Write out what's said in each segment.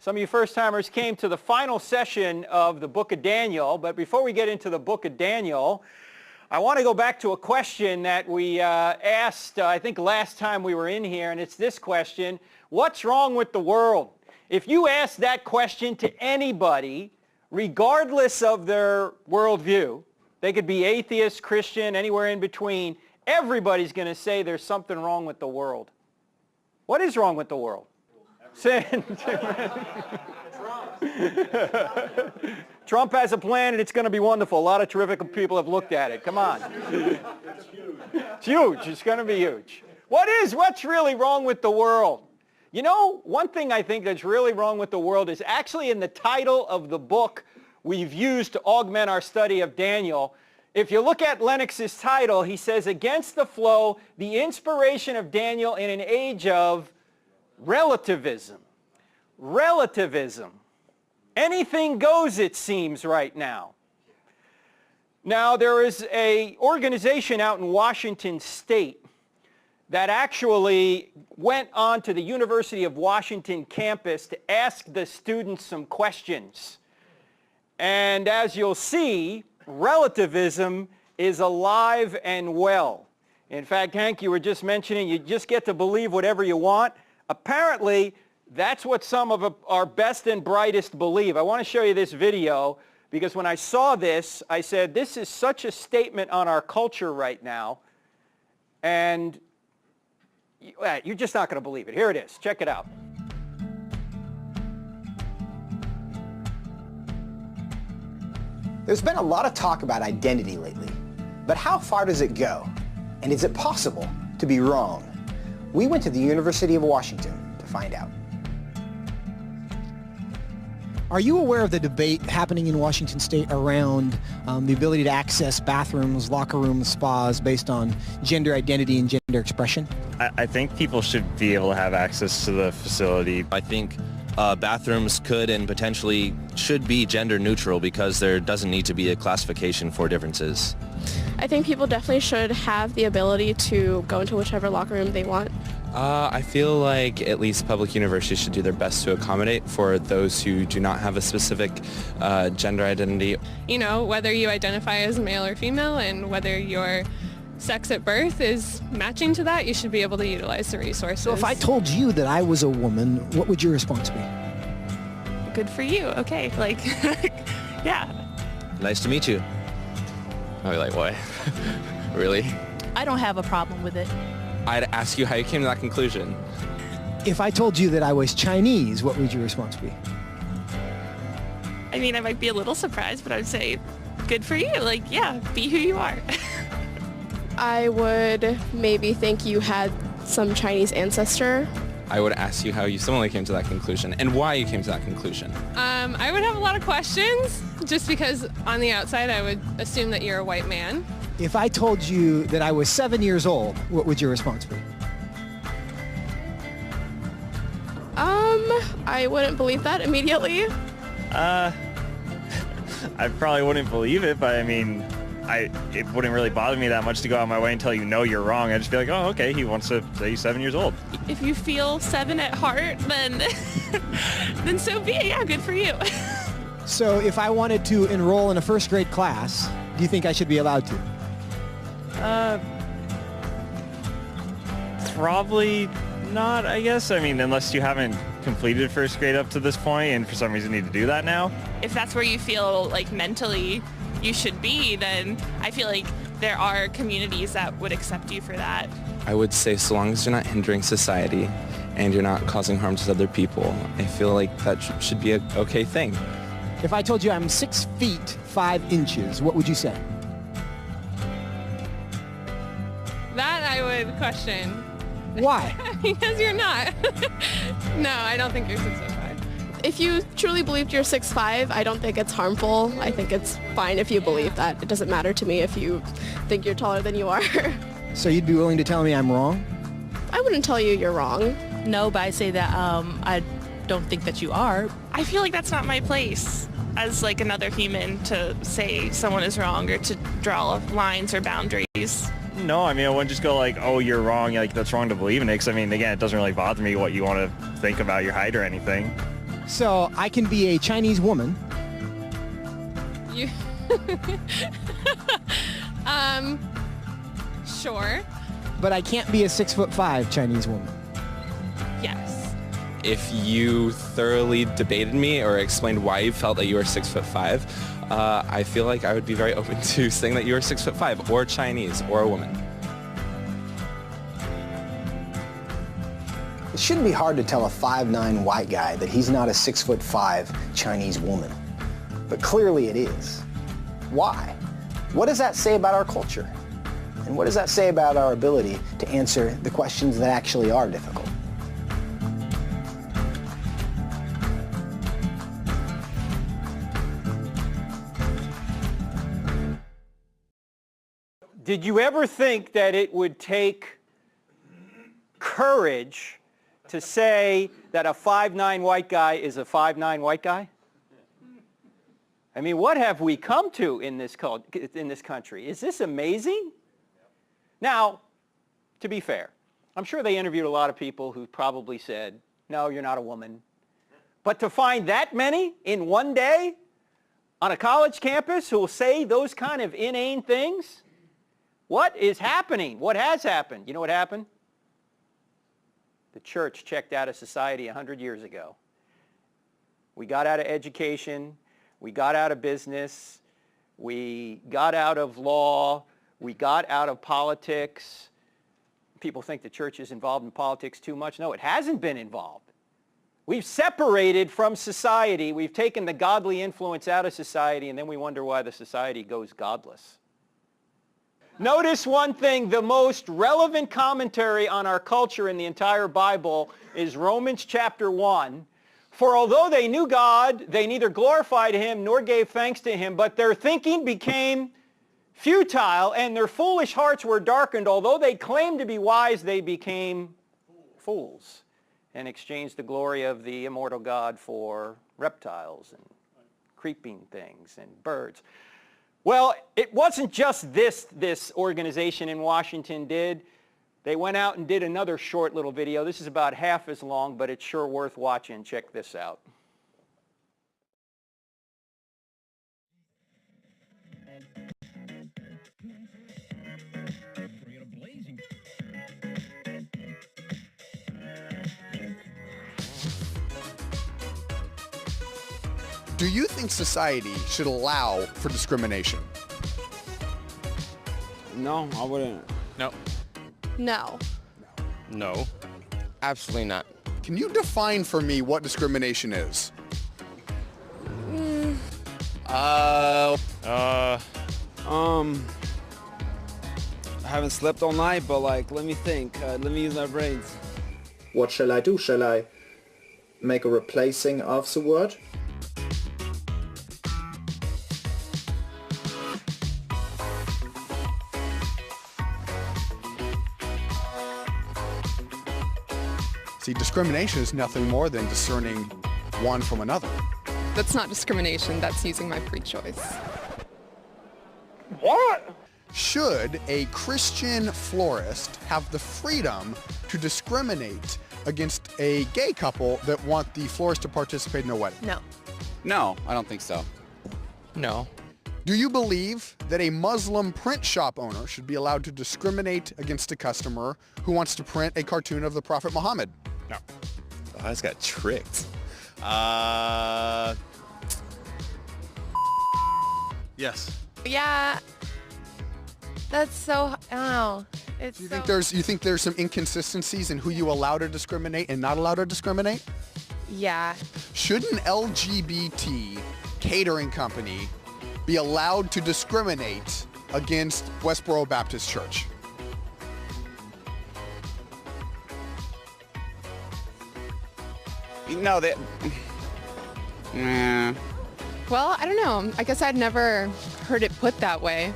Some of you first-timers came to the final session of the book of Daniel, but before we get into the book of Daniel, I want to go back to a question that we asked, I think last time we were in here, and it's this question: what's wrong with the world? If you ask that question to anybody, regardless of their worldview, they could be atheist, Christian, anywhere in between, everybody's going to say there's something wrong with the world. What is wrong with the world? Sin. Trump has a plan and it's going to be wonderful. A lot of terrific people have looked at it. Come on. It's huge. It's huge. It's going to be huge. What's really wrong with the world? You know, one thing I think that's really wrong with the world is actually in the title of the book we've used to augment our study of Daniel. If you look at Lennox's title, he says, "Against the Flow, the Inspiration of Daniel in an Age of Relativism." Relativism. Anything goes, it seems, right now. Now, there is an organization out in Washington State that actually went on to the University of Washington campus to ask the students some questions. And as you'll see, relativism is alive and well. In fact, Hank, you were just mentioning you just get to believe whatever you want. Apparently, that's what some of our best and brightest believe. I want to show you this video because when I saw this, I said, this is such a statement on our culture right now, and you're just not going to believe it. Here it is. Check it out. There's been a lot of talk about identity lately, but how far does it go? And is it possible to be wrong? We went to the University of Washington to find out. Are you aware of the debate happening in Washington State around the ability to access bathrooms, locker rooms, spas based on gender identity and gender expression? I think people should be able to have access to the facility. I think bathrooms could and potentially should be gender neutral because there doesn't need to be a classification for differences. I think people definitely should have the ability to go into whichever locker room they want. I feel like at least public universities should do their best to accommodate for those who do not have a specific gender identity. You know, whether you identify as male or female and whether your sex at birth is matching to that, you should be able to utilize the resources. So if I told you that I was a woman, what would your response be? Good for you. Okay. Like, yeah. Nice to meet you. I'd be like, what? Really? I don't have a problem with it. I'd ask you how you came to that conclusion. If I told you that I was Chinese, what would your response be? I mean, I might be a little surprised, but I would say, good for you. Like, yeah, be who you are. I would maybe think you had some Chinese ancestor. I would ask you how you similarly came to that conclusion and why you came to that conclusion. I would have a lot of questions just because on the outside I would assume that you're a white man. If I told you that I was 7 years old, what would your response be? I wouldn't believe that immediately. I probably wouldn't believe it, but I mean, it wouldn't really bother me that much to go out of my way and tell you, no, you're wrong. I'd just be like, oh, okay, he wants to say he's 7 years old. If you feel 7 at heart, then then so be it. Yeah, good for you. So if I wanted to enroll in a first grade class, do you think I should be allowed to? Probably not, I guess. I mean, unless you haven't completed first grade up to this point and for some reason need to do that now. If that's where you feel like mentally you should be, then I feel like there are communities that would accept you for that. I would say so long as you're not hindering society and you're not causing harm to other people, I feel like that should be an okay thing. If I told you I'm 6 feet 5 inches, what would you say? That I would question. Why? Because you're not. No, I don't think you're 6'5". If you truly believed you're 6'5", I don't think it's harmful. I think it's fine if you believe that. It doesn't matter to me if you think you're taller than you are. So you'd be willing to tell me I'm wrong? I wouldn't tell you you're wrong. No, but I say that I don't think that you are. I feel like that's not my place as like another human to say someone is wrong or to draw lines or boundaries. No, I mean, I wouldn't just go like, oh, you're wrong, like that's wrong to believe in it, because I mean, again, it doesn't really bother me what you want to think about your height or anything. So I can be a Chinese woman. You. Sure. But I can't be a 6'5" Chinese woman. Yes. If you thoroughly debated me or explained why you felt that you were 6'5", I feel like I would be very open to saying that you were 6'5", or Chinese, or a woman. It shouldn't be hard to tell a 5'9" white guy that he's not a 6'5" Chinese woman. But clearly it is. Why? What does that say about our culture? And what does that say about our ability to answer the questions that actually are difficult? Did you ever think that it would take courage to say that a 5'9" white guy is a 5'9" white guy? I mean, what have we come to in this country? Is this amazing? Now, to be fair, I'm sure they interviewed a lot of people who probably said, no, you're not a woman. But to find that many in one day on a college campus who will say those kind of inane things, what is happening? What has happened? You know what happened? The church checked out of society 100 years ago. We got out of education. We got out of business. We got out of law. We got out of politics. People think the church is involved in politics too much. No, it hasn't been involved. We've separated from society. We've taken the godly influence out of society, and then we wonder why the society goes godless. Notice one thing, the most relevant commentary on our culture in the entire Bible is Romans chapter 1. For although they knew God, they neither glorified him nor gave thanks to him, but their thinking became futile and their foolish hearts were darkened. Although they claimed to be wise, they became fools and exchanged the glory of the immortal God for reptiles and creeping things and birds. Well, it wasn't just this organization in Washington did. They went out and did another short little video. This is about half as long, but it's sure worth watching. Check this out. Do you think society should allow for discrimination? No, I wouldn't. No. No. No. Absolutely not. Can you define for me what discrimination is? I haven't slept all night, but like, let me think. Let me use my brains. What shall I do? Shall I make a replacing of the word? See, discrimination is nothing more than discerning one from another. That's not discrimination. That's using my free choice. What? Should a Christian florist have the freedom to discriminate against a gay couple that want the florist to participate in their wedding? No. No, I don't think so. No. Do you believe that a Muslim print shop owner should be allowed to discriminate against a customer who wants to print a cartoon of the Prophet Muhammad? No. Oh, I just got tricked. Yes. Yeah. That's so, I don't know. It's You think there's some inconsistencies in who you allow to discriminate and not allow to discriminate? Yeah. Should an LGBT catering company be allowed to discriminate against Westboro Baptist Church? No, they... Well, I don't know. I guess I'd never heard it put that way.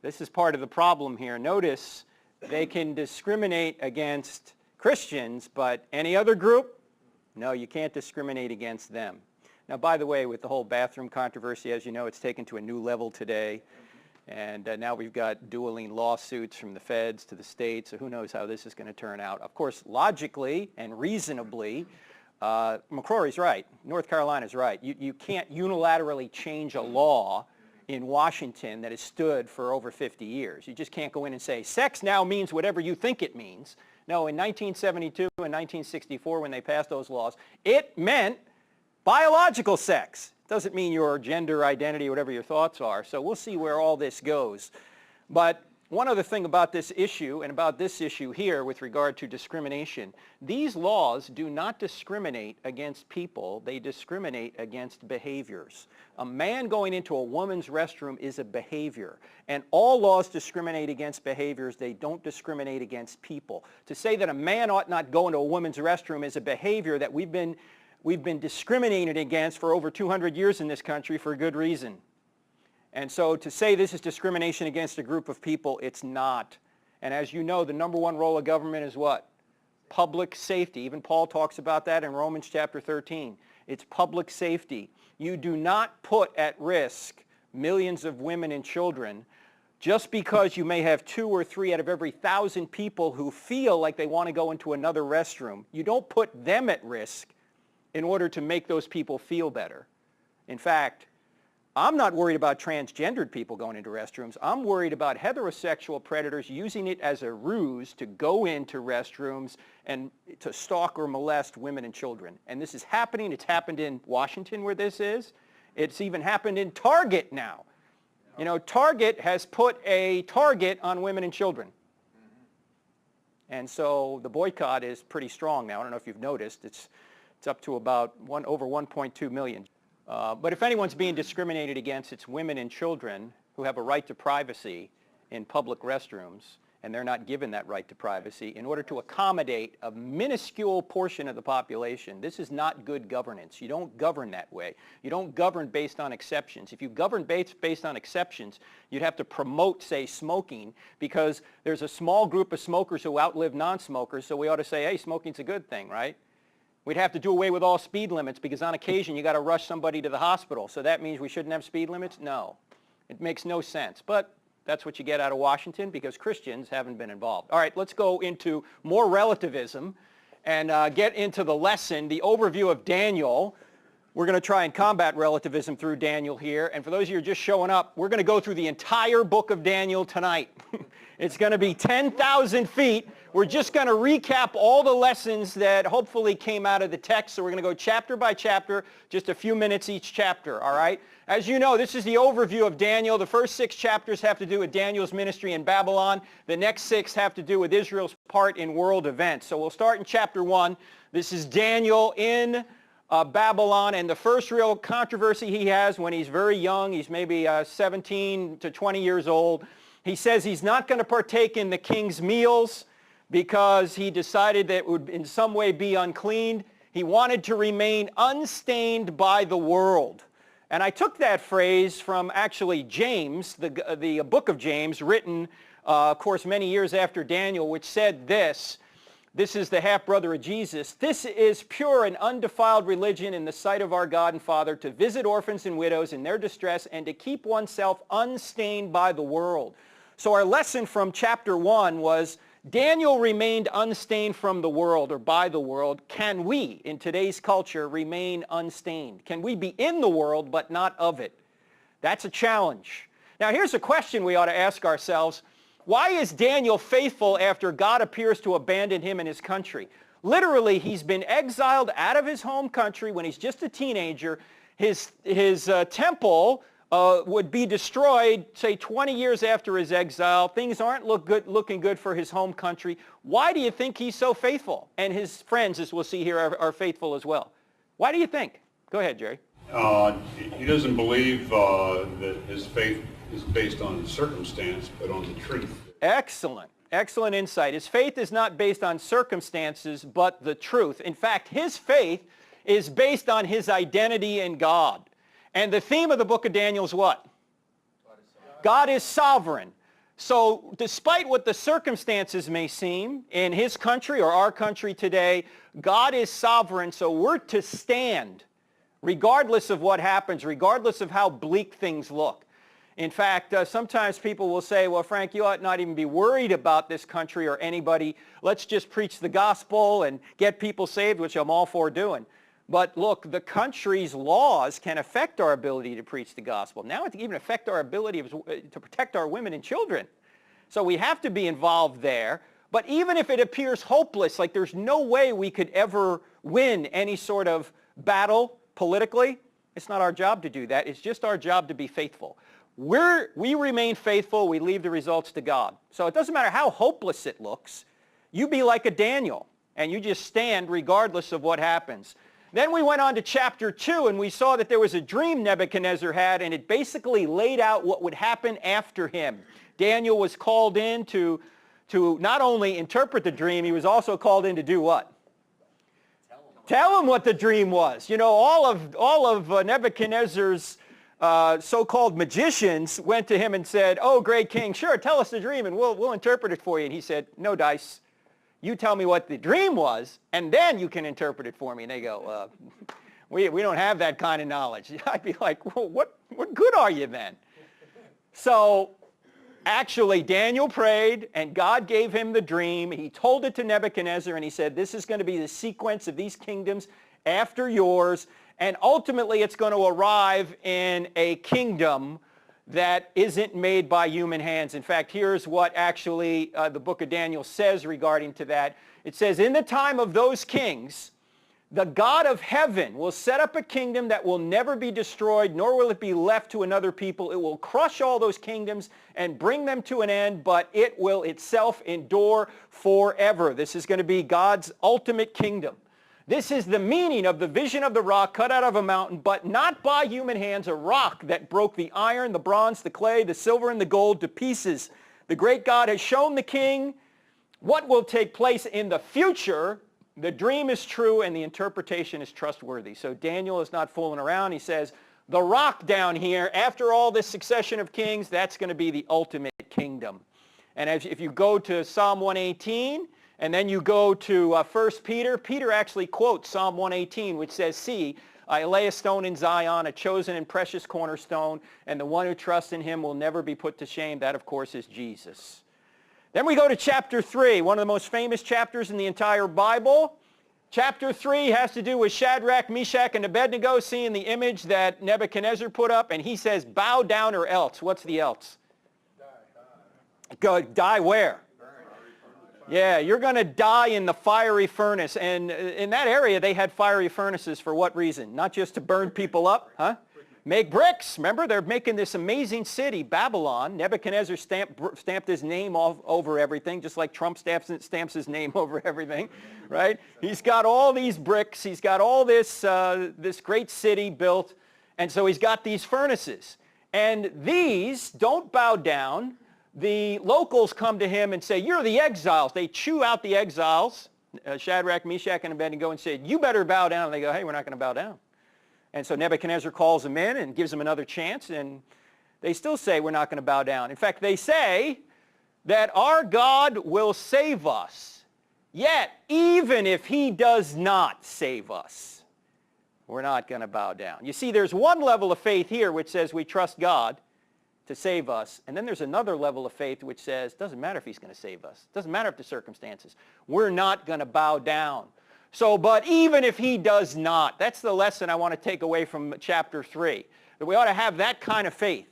This is part of the problem here. Notice they can discriminate against Christians, but any other group? No, you can't discriminate against them. Now, by the way, with the whole bathroom controversy, as you know, it's taken to a new level today. And now we've got dueling lawsuits from the feds to the states, so who knows how this is going to turn out. Of course, logically and reasonably, McCrory's right. North Carolina's right. You can't unilaterally change a law in Washington that has stood for over 50 years. You just can't go in and say, sex now means whatever you think it means. No, in 1972 and 1964, when they passed those laws, it meant biological sex. Doesn't mean your gender identity, whatever your thoughts are. So we'll see where all this goes. But one other thing about this issue and about this issue here with regard to discrimination, these laws do not discriminate against people. They discriminate against behaviors. A man going into a woman's restroom is a behavior. And all laws discriminate against behaviors. They don't discriminate against people. To say that a man ought not go into a woman's restroom is a behavior that we've been discriminated against for over 200 years in this country for good reason. And so to say this is discrimination against a group of people, it's not. And as you know, the number one role of government is what? Public safety. Even Paul talks about that in Romans chapter 13. It's public safety. You do not put at risk millions of women and children just because you may have 2 or 3 out of every 1,000 people who feel like they want to go into another restroom. You don't put them at risk in order to make those people feel better. In fact, I'm not worried about transgendered people going into restrooms. I'm worried about heterosexual predators using it as a ruse to go into restrooms and to stalk or molest women and children. And this is happening. It's happened in Washington where this is. It's even happened in Target now. You know, Target has put a target on women and children. And so the boycott is pretty strong now. I don't know if you've noticed. It's up to about over 1.2 million. But if anyone's being discriminated against, it's women and children who have a right to privacy in public restrooms, and they're not given that right to privacy in order to accommodate a minuscule portion of the population. This is not good governance. You don't govern that way. You don't govern based on exceptions. If you govern based on exceptions, you'd have to promote, say, smoking, because there's a small group of smokers who outlive non-smokers, so we ought to say, hey, smoking's a good thing, right? We'd have to do away with all speed limits because on occasion you got to rush somebody to the hospital. So that means we shouldn't have speed limits? No. It makes no sense. But that's what you get out of Washington because Christians haven't been involved. All right, let's go into more relativism and get into the lesson, the overview of Daniel. We're going to try and combat relativism through Daniel here. And for those of you who are just showing up, we're going to go through the entire book of Daniel tonight. It's going to be 10,000 feet. We're just going to recap all the lessons that hopefully came out of the text. So we're going to go chapter by chapter, just a few minutes each chapter, all right? As you know, this is the overview of Daniel. The first 6 chapters have to do with Daniel's ministry in Babylon. The next 6 have to do with Israel's part in world events. So we'll start in chapter 1. This is Daniel in Babylon, and the first real controversy he has when he's very young, he's maybe 17 to 20 years old. He says he's not going to partake in the king's meals because he decided that it would in some way be unclean. He wanted to remain unstained by the world. And I took that phrase from actually James, the book of James, written, of course, many years after Daniel, which said this. This is the half-brother of Jesus. This is pure and undefiled religion in the sight of our God and Father, to visit orphans and widows in their distress and to keep oneself unstained by the world. So our lesson from chapter 1 was Daniel remained unstained from the world or by the world. Can we, in today's culture, remain unstained? Can we be in the world but not of it? That's a challenge. Now here's a question we ought to ask ourselves. Why is Daniel faithful after God appears to abandon him and his country? Literally, he's been exiled out of his home country when he's just a teenager. His temple would be destroyed, say, 20 years after his exile. Things aren't looking good for his home country. Why do you think he's so faithful? And his friends, as we'll see here, are faithful as well. Why do you think? Go ahead, Jerry. He doesn't believe that his faith is based on circumstance, but on the truth. Excellent. Excellent insight. His faith is not based on circumstances, but the truth. In fact, his faith is based on his identity in God. And the theme of the book of Daniel is what? God is sovereign. So despite what the circumstances may seem in his country or our country today, God is sovereign, so we're to stand regardless of what happens, regardless of how bleak things look. In fact, sometimes people will say, well, Frank, you ought not even be worried about this country or anybody. Let's just preach the gospel and get people saved, which I'm all for doing. But look, the country's laws can affect our ability to preach the gospel. Now it can even affect our ability to protect our women and children. So we have to be involved there. But even if it appears hopeless, like there's no way we could ever win any sort of battle politically, it's not our job to do that. It's just our job to be faithful. We remain faithful. We leave the results to God. So it doesn't matter how hopeless it looks. You be like a Daniel, and you just stand regardless of what happens. Then we went on to chapter 2, and we saw that there was a dream Nebuchadnezzar had, and it basically laid out what would happen after him. Daniel was called in to not only interpret the dream, he was also called in to do what? Tell him what the dream was. You know, all of Nebuchadnezzar's so-called magicians went to him and said, oh, great king, sure, tell us the dream and we'll interpret it for you. And he said, no dice. You tell me what the dream was, and then you can interpret it for me. And they go, we don't have that kind of knowledge. I'd be like, well, what good are you then? So actually, Daniel prayed, and God gave him the dream. He told it to Nebuchadnezzar, and he said, this is going to be the sequence of these kingdoms after yours. And ultimately, it's going to arrive in a kingdom that isn't made by human hands. In fact, here's what actually the book of Daniel says regarding to that. It says, in the time of those kings, the God of heaven will set up a kingdom that will never be destroyed, nor will it be left to another people. It will crush all those kingdoms and bring them to an end, but it will itself endure forever. This is going to be God's ultimate kingdom. This is the meaning of the vision of the rock cut out of a mountain, but not by human hands, a rock that broke the iron, the bronze, the clay, the silver, and the gold to pieces. The great God has shown the king what will take place in the future. The dream is true and the interpretation is trustworthy. So Daniel is not fooling around. He says, the rock down here, after all this succession of kings, that's going to be the ultimate kingdom. And if you go to Psalm 118, and then you go to 1 Peter, Peter actually quotes Psalm 118, which says, see, I lay a stone in Zion, a chosen and precious cornerstone, and the one who trusts in him will never be put to shame. That, of course, is Jesus. Then we go to chapter 3, one of the most famous chapters in the entire Bible. Chapter 3 has to do with Shadrach, Meshach, and Abednego seeing the image that Nebuchadnezzar put up, and he says, bow down or else. What's the else? Die where? Yeah, you're going to die in the fiery furnace. And in that area, they had fiery furnaces for what reason? Not just to burn people up, huh? Make bricks. Remember, they're making this amazing city, Babylon. Nebuchadnezzar stamped his name all over everything, just like Trump stamps his name over everything, right? He's got all these bricks. He's got all this, this great city built. And so he's got these furnaces. And these don't bow down. The locals come to him and say, you're the exiles. They chew out the exiles, Shadrach, Meshach, and Abednego, and say, you better bow down. And they go, hey, we're not going to bow down. And so Nebuchadnezzar calls them in and gives them another chance, and they still say, we're not going to bow down. In fact, they say that our God will save us, yet even if he does not save us, we're not going to bow down. You see, there's one level of faith here which says we trust God to save us. And then there's another level of faith which says, doesn't matter if he's going to save us. Doesn't matter if the circumstances. We're not going to bow down. So, but even if he does not, that's the lesson I want to take away from chapter 3. That we ought to have that kind of faith.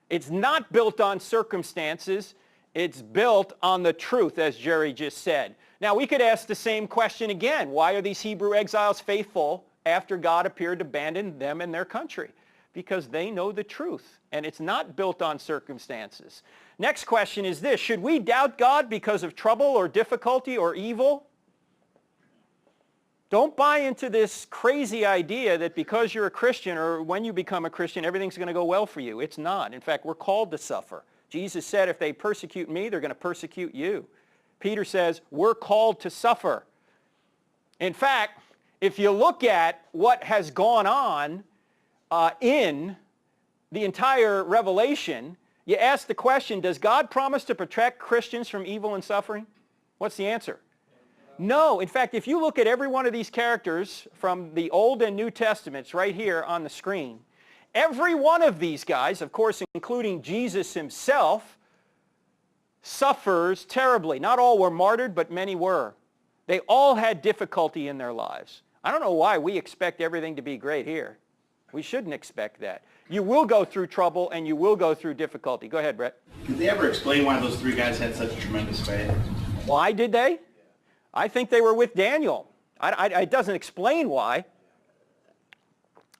It's not built on circumstances. It's built on the truth, as Jerry just said. Now, we could ask the same question again. Why are these Hebrew exiles faithful after God appeared to abandon them and their country? Because they know the truth, and it's not built on circumstances. Next question is this: should we doubt God because of trouble or difficulty or evil? Don't buy into this crazy idea that because you're a Christian or when you become a Christian, everything's going to go well for you. It's not. In fact, we're called to suffer. Jesus said, if they persecute me, they're going to persecute you. Peter says, we're called to suffer. In fact, if you look at what has gone on in the entire Revelation, you ask the question, does God promise to protect Christians from evil and suffering? What's the answer? No. In fact, if you look at every one of these characters from the Old and New Testaments right here on the screen, Every one of these guys, of course, including Jesus himself, suffers terribly. Not all were martyred, but many were. They all had difficulty in their lives. I don't know why we expect everything to be great here. We shouldn't expect that. You will go through trouble and you will go through difficulty. Go ahead, Brett. Did they ever explain why those three guys had such tremendous faith? Why did they? I think they were with Daniel. It doesn't explain why.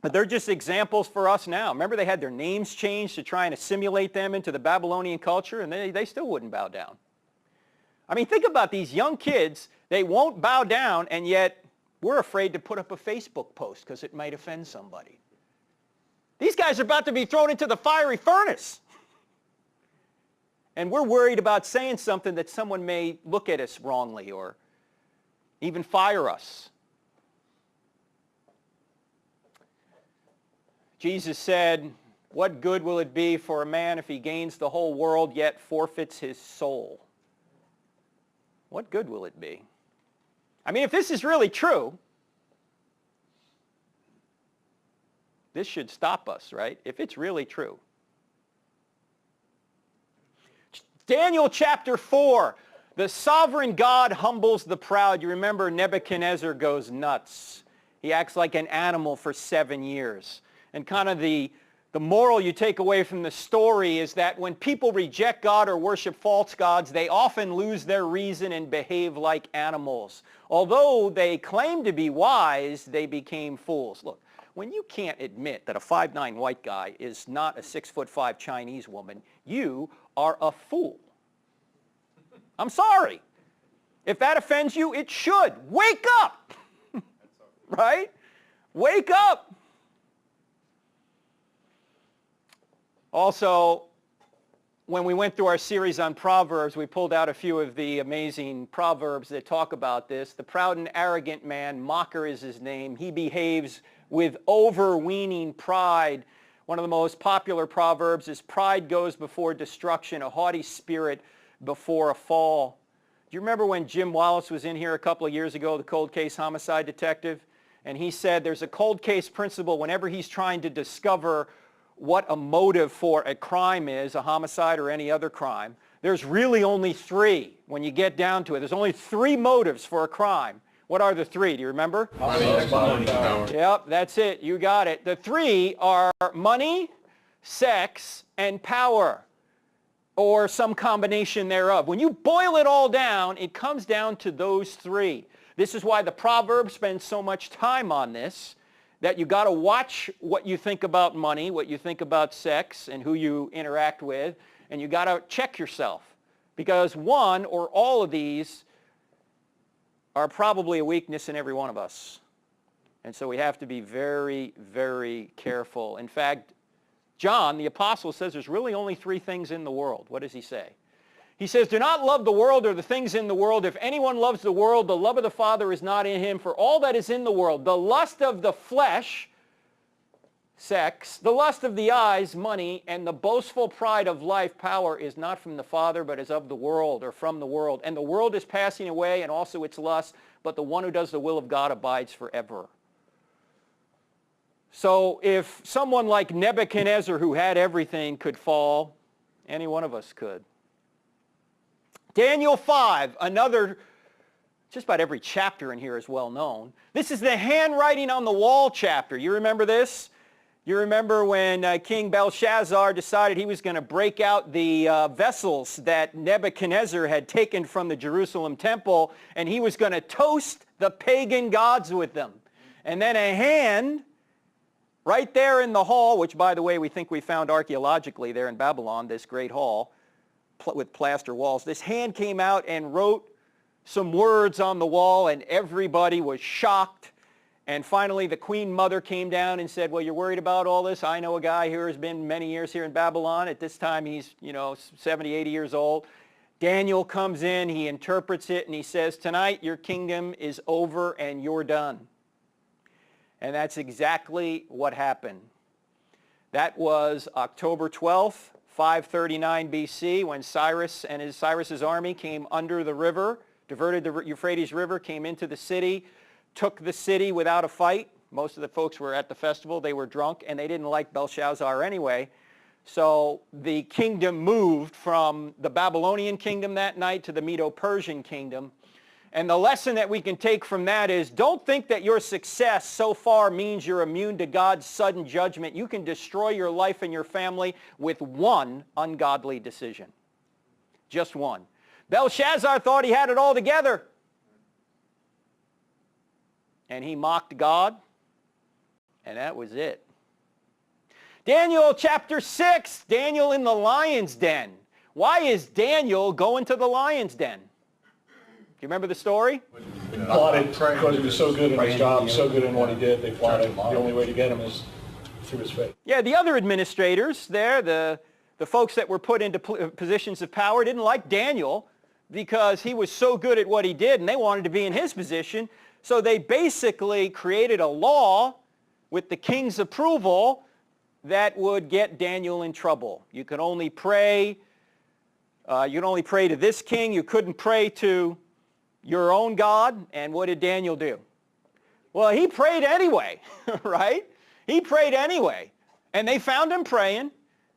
But they're just examples for us now. Remember, they had their names changed to try and assimilate them into the Babylonian culture, and they still wouldn't bow down. I mean, think about these young kids. They won't bow down, and yet we're afraid to put up a Facebook post because it might offend somebody. These guys are about to be thrown into the fiery furnace. And we're worried about saying something that someone may look at us wrongly or even fire us. Jesus said, "What good will it be for a man if he gains the whole world yet forfeits his soul?" What good will it be? I mean, if this is really true, this should stop us, right? If it's really true. Daniel chapter 4, the sovereign God humbles the proud. You remember Nebuchadnezzar goes nuts. He acts like an animal for 7 years. And kind of the moral you take away from the story is that when people reject God or worship false gods, they often lose their reason and behave like animals. Although they claim to be wise, they became fools. Look, when you can't admit that a 5'9" white guy is not a 6'5" Chinese woman, you are a fool. I'm sorry. If that offends you, it should. Wake up! Right? Wake up! Also, when we went through our series on Proverbs, we pulled out a few of the amazing Proverbs that talk about this. The proud and arrogant man, mocker is his name. He behaves with overweening pride. One of the most popular Proverbs is, "Pride goes before destruction, a haughty spirit before a fall." Do you remember when Jim Wallace was in here a couple of years ago, the cold case homicide detective? And he said there's a cold case principle whenever he's trying to discover what a motive for a crime is, a homicide or any other crime. There's really only three when you get down to it. There's only three motives for a crime. What are the three? Do you remember? Money. Yep, that's it. You got it. The three are money, sex, and power, or some combination thereof. When you boil it all down, it comes down to those three. This is why the Proverbs spend so much time on this, that you got to watch what you think about money, what you think about sex, and who you interact with, and you got to check yourself, because one or all of these are probably a weakness in every one of us. And so we have to be very, very careful. In fact, John, the apostle, says there's really only three things in the world. What does he say? He says, "Do not love the world or the things in the world. If anyone loves the world, the love of the Father is not in him. For all that is in the world, the lust of the flesh," sex, "the lust of the eyes," money, "and the boastful pride of life," power, "is not from the Father, but is of the world," or from the world. "And the world is passing away, and also its lust, but the one who does the will of God abides forever." So if someone like Nebuchadnezzar, who had everything, could fall, any one of us could. Daniel 5, another, just about every chapter in here is well known. This is the handwriting on the wall chapter. You remember this? You remember when King Belshazzar decided he was going to break out the vessels that Nebuchadnezzar had taken from the Jerusalem temple, and he was going to toast the pagan gods with them. And then a hand right there in the hall, which, by the way, we think we found archaeologically there in Babylon, this great hall with plaster walls. This hand came out and wrote some words on the wall, and everybody was shocked. And finally, the queen mother came down and said, "Well, you're worried about all this? I know a guy who has been many years here in Babylon. At this time, he's, 70, 80 years old. Daniel comes in, he interprets it, and he says, 'Tonight, your kingdom is over and you're done.'" And that's exactly what happened. That was October 12th, 539 BC, when Cyrus's army came under the river, diverted the Euphrates River, came into the city, took the city without a fight, Most of the folks were at the festival. They were drunk, and they didn't like Belshazzar anyway. So the kingdom moved from the Babylonian kingdom that night to the Medo-Persian kingdom. And the lesson that we can take from that is, don't think that your success so far means you're immune to God's sudden judgment. You can destroy your life and your family with one ungodly decision. Just one. Belshazzar thought he had it all together. And he mocked God. And that was it. Daniel chapter 6, Daniel in the lion's den. Why is Daniel going to the lion's den? Do you remember the story? Plotted because he was so good in his job, so good in what he did, they plotted. The only way to get him is through his faith. Yeah, the other administrators there, the folks that were put into positions of power, didn't like Daniel because he was so good at what he did, and they wanted to be in his position. So they basically created a law with the king's approval that would get Daniel in trouble. You could only pray. You could only pray to this king. You couldn't pray to your own God. And what did Daniel do? Well, he prayed anyway, right? He prayed anyway. And they found him praying,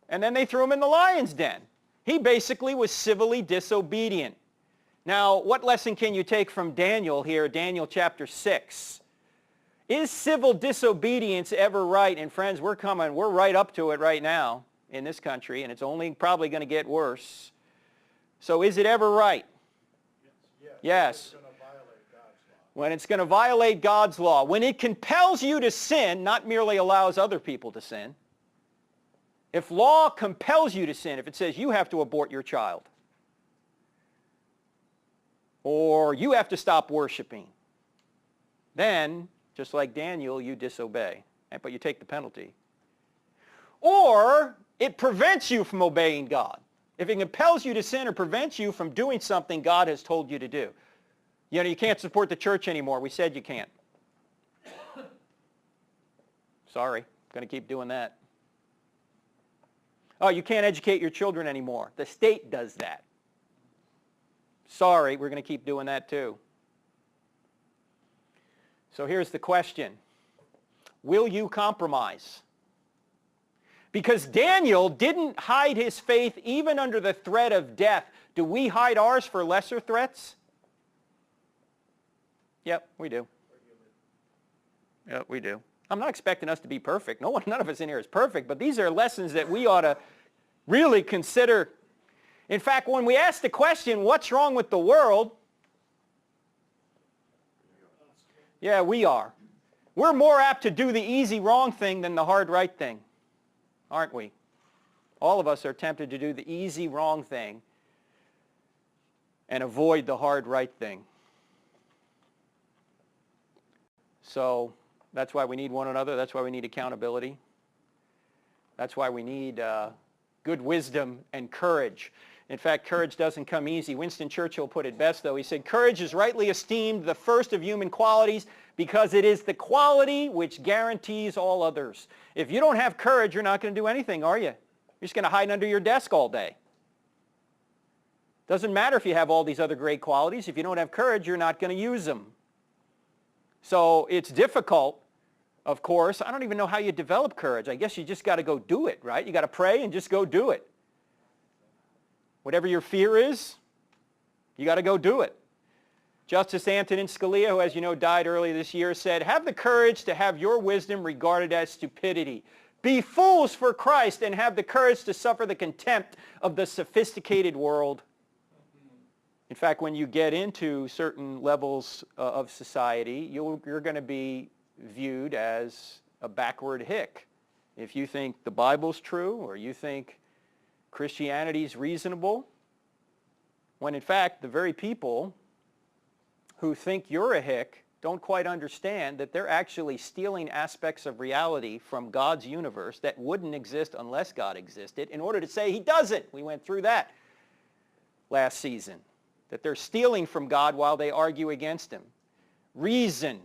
and then they threw him in the lion's den. He basically was civilly disobedient. Now, what lesson can you take from Daniel here, Daniel chapter 6? Is civil disobedience ever right? And friends, we're right up to it right now in this country, and it's only probably going to get worse. So is it ever right? Yes. When it's going to violate God's law. When it compels you to sin, not merely allows other people to sin. If law compels you to sin, if it says you have to abort your child, or you have to stop worshiping, then, just like Daniel, you disobey, but you take the penalty. Or it prevents you from obeying God. If it compels you to sin or prevents you from doing something God has told you to do. You know, you can't support the church anymore. We said you can't. Sorry, going to keep doing that. Oh, you can't educate your children anymore. The state does that. Sorry, we're going to keep doing that too. So here's the question. Will you compromise? Because Daniel didn't hide his faith even under the threat of death. Do we hide ours for lesser threats? Yep, we do. Yep, we do. I'm not expecting us to be perfect. None of us in here is perfect, but these are lessons that we ought to really consider. In fact, when we ask the question, what's wrong with the world? Yeah, we are. We're more apt to do the easy wrong thing than the hard right thing, aren't we? All of us are tempted to do the easy wrong thing and avoid the hard right thing. So that's why we need one another. That's why we need accountability. That's why we need good wisdom and courage. In fact, courage doesn't come easy. Winston Churchill put it best, though. He said, courage is rightly esteemed the first of human qualities because it is the quality which guarantees all others. If you don't have courage, you're not going to do anything, are you? You're just going to hide under your desk all day. Doesn't matter if you have all these other great qualities. If you don't have courage, you're not going to use them. So it's difficult, of course. I don't even know how you develop courage. I guess you just got to go do it, right? You got to pray and just go do it. Whatever your fear is, you got to go do it. Justice Antonin Scalia, who, as you know, died earlier this year, said, have the courage to have your wisdom regarded as stupidity. Be fools for Christ and have the courage to suffer the contempt of the sophisticated world. In fact, when you get into certain levels of society, you're going to be viewed as a backward hick. If you think the Bible's true or you think Christianity's reasonable, when in fact the very people who think you're a hick don't quite understand that they're actually stealing aspects of reality from God's universe that wouldn't exist unless God existed in order to say he doesn't. We went through that last season, that they're stealing from God while they argue against him. Reason,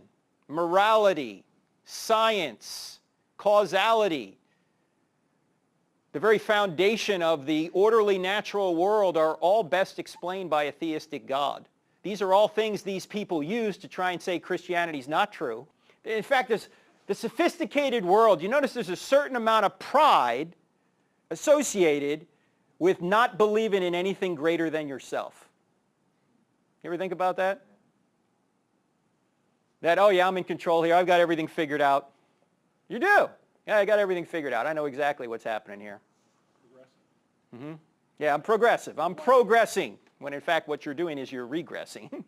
morality, science, causality, the very foundation of the orderly natural world are all best explained by a theistic God. These are all things these people use to try and say Christianity's not true. In fact, The sophisticated world, you notice there's a certain amount of pride associated with not believing in anything greater than yourself. You ever think about that? That, oh yeah, I'm in control here. I've got everything figured out. You do. Yeah, I got everything figured out. I know exactly what's happening here. Mm-hmm. Yeah, I'm progressive. I'm progressing. When in fact what you're doing is you're regressing.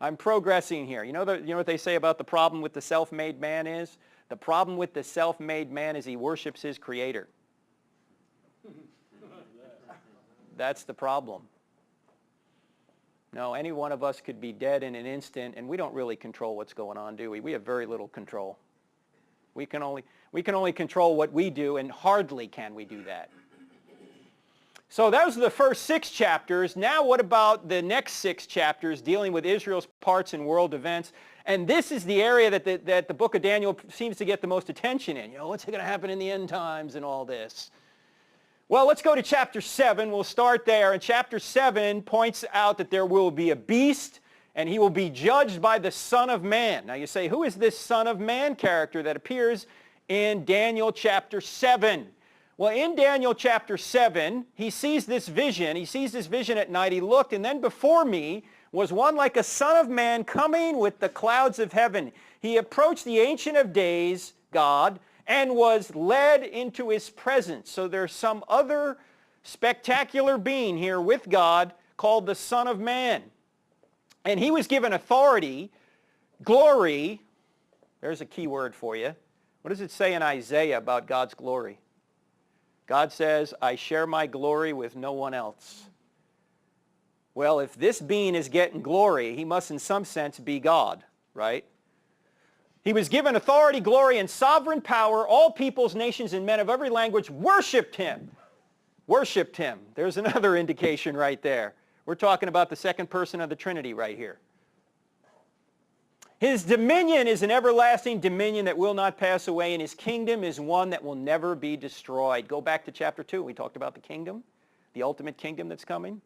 I'm progressing here. You know what they say about the problem with the self-made man is? The problem with the self-made man is he worships his creator. That's the problem. No, any one of us could be dead in an instant, and we don't really control what's going on, do we? We have very little control. We can only control what we do, and hardly can we do that. So those are the first 6 chapters. Now what about the next 6 chapters dealing with Israel's parts in world events? And this is the area that the book of Daniel seems to get the most attention in. You know, what's going to happen in the end times and all this? Well, let's go to chapter 7. We'll start there. And chapter 7 points out that there will be a beast, and he will be judged by the Son of Man. Now you say, who is this Son of Man character that appears in Daniel chapter 7? Well, in Daniel chapter 7, he sees this vision. He sees this vision at night. He looked, and then before me was one like a son of man coming with the clouds of heaven. He approached the Ancient of Days, God, and was led into his presence. So there's some other spectacular being here with God called the Son of Man. And he was given authority, glory. There's a key word for you. What does it say in Isaiah about God's glory? God says, I share my glory with no one else. Well, if this being is getting glory, he must in some sense be God, right? He was given authority, glory, and sovereign power. All peoples, nations, and men of every language worshipped him. Worshipped him. There's another indication right there. We're talking about the second person of the Trinity right here. His dominion is an everlasting dominion that will not pass away, and his kingdom is one that will never be destroyed. Go back to chapter 2. We talked about the kingdom, the ultimate kingdom that's coming.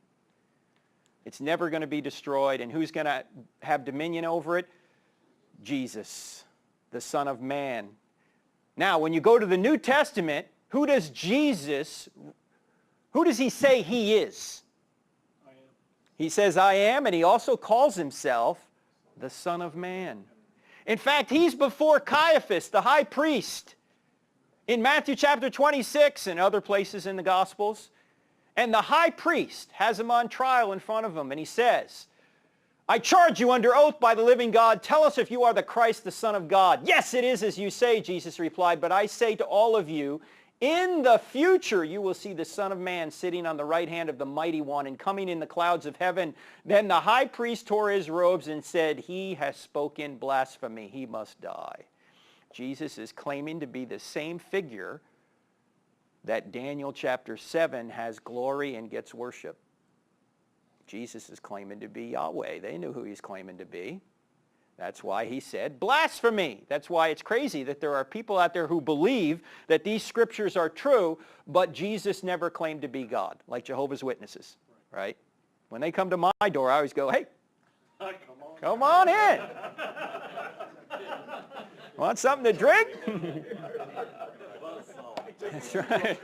It's never going to be destroyed, and who's going to have dominion over it? Jesus, the Son of Man. Now, when you go to the New Testament, who does he say he is? I am. He says, I am, and he also calls himself the Son of Man. In fact, he's before Caiaphas, the high priest, in Matthew chapter 26 and other places in the Gospels. And the high priest has him on trial in front of him, and he says, I charge you under oath by the living God, tell us if you are the Christ, the Son of God. Yes, it is as you say, Jesus replied, but I say to all of you, in the future you will see the Son of Man sitting on the right hand of the Mighty One and coming in the clouds of heaven. Then the high priest tore his robes and said, he has spoken blasphemy. He must die. Jesus is claiming to be the same figure that Daniel chapter 7 has glory and gets worship. Jesus is claiming to be Yahweh. They knew who he's claiming to be. That's why he said blasphemy. That's why it's crazy that there are people out there who believe that these scriptures are true, but Jesus never claimed to be God, like Jehovah's Witnesses, right? When they come to my door, I always go, hey, come on in. Want something to drink? That's right.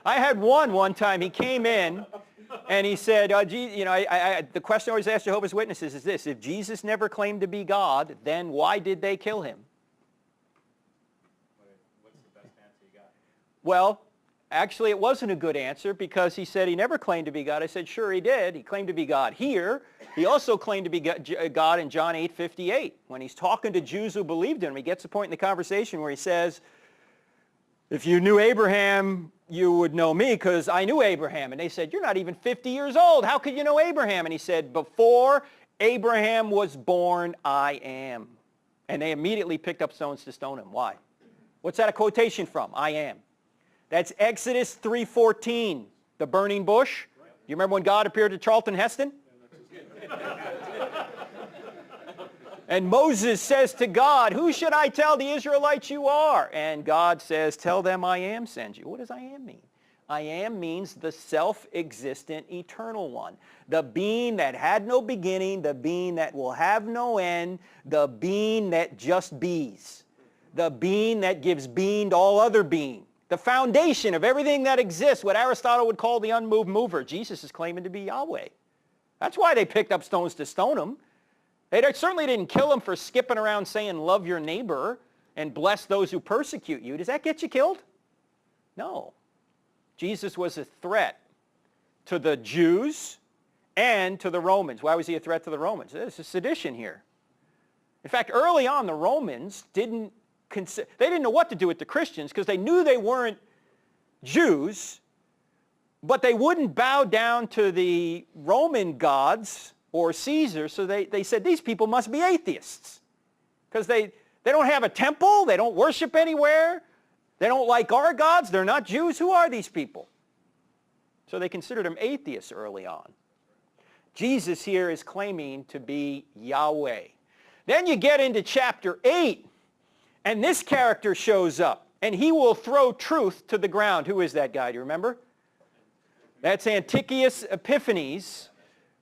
I had one time. He came in. And he said, the question I always ask Jehovah's Witnesses is this: if Jesus never claimed to be God, then why did they kill him? What's the best answer you got? Well, actually it wasn't a good answer because he said he never claimed to be God. I said, sure he did. He claimed to be God here. He also claimed to be God in John 8:58. When he's talking to Jews who believed in him, he gets to a point in the conversation where he says, if you knew Abraham, you would know me because I knew Abraham. And they said, you're not even 50 years old. How could you know Abraham? And he said, before Abraham was born, I am. And they immediately picked up stones to stone him. Why? What's that a quotation from? I am. That's Exodus 3:14, the burning bush. You remember when God appeared to Charlton Heston? And Moses says to God, who should I tell the Israelites you are? And God says, tell them I am sends you. What does I am mean? I am means the self-existent eternal one. The being that had no beginning, the being that will have no end, the being that just bees. The being that gives being to all other being. The foundation of everything that exists, what Aristotle would call the unmoved mover. Jesus is claiming to be Yahweh. That's why they picked up stones to stone him. They certainly didn't kill him for skipping around saying, love your neighbor and bless those who persecute you. Does that get you killed? No. Jesus was a threat to the Jews and to the Romans. Why was he a threat to the Romans? There's a sedition here. In fact, early on, the Romans they didn't know what to do with the Christians because they knew they weren't Jews, but they wouldn't bow down to the Roman gods or Caesar, so they said these people must be atheists because they don't have a temple, they don't worship anywhere, they don't like our gods, they're not Jews. Who are these people? So they considered them atheists early on. Jesus here is claiming to be Yahweh. Then you get into chapter 8, and this character shows up, and he will throw truth to the ground. Who is that guy? Do you remember? That's Antiochus Epiphanes.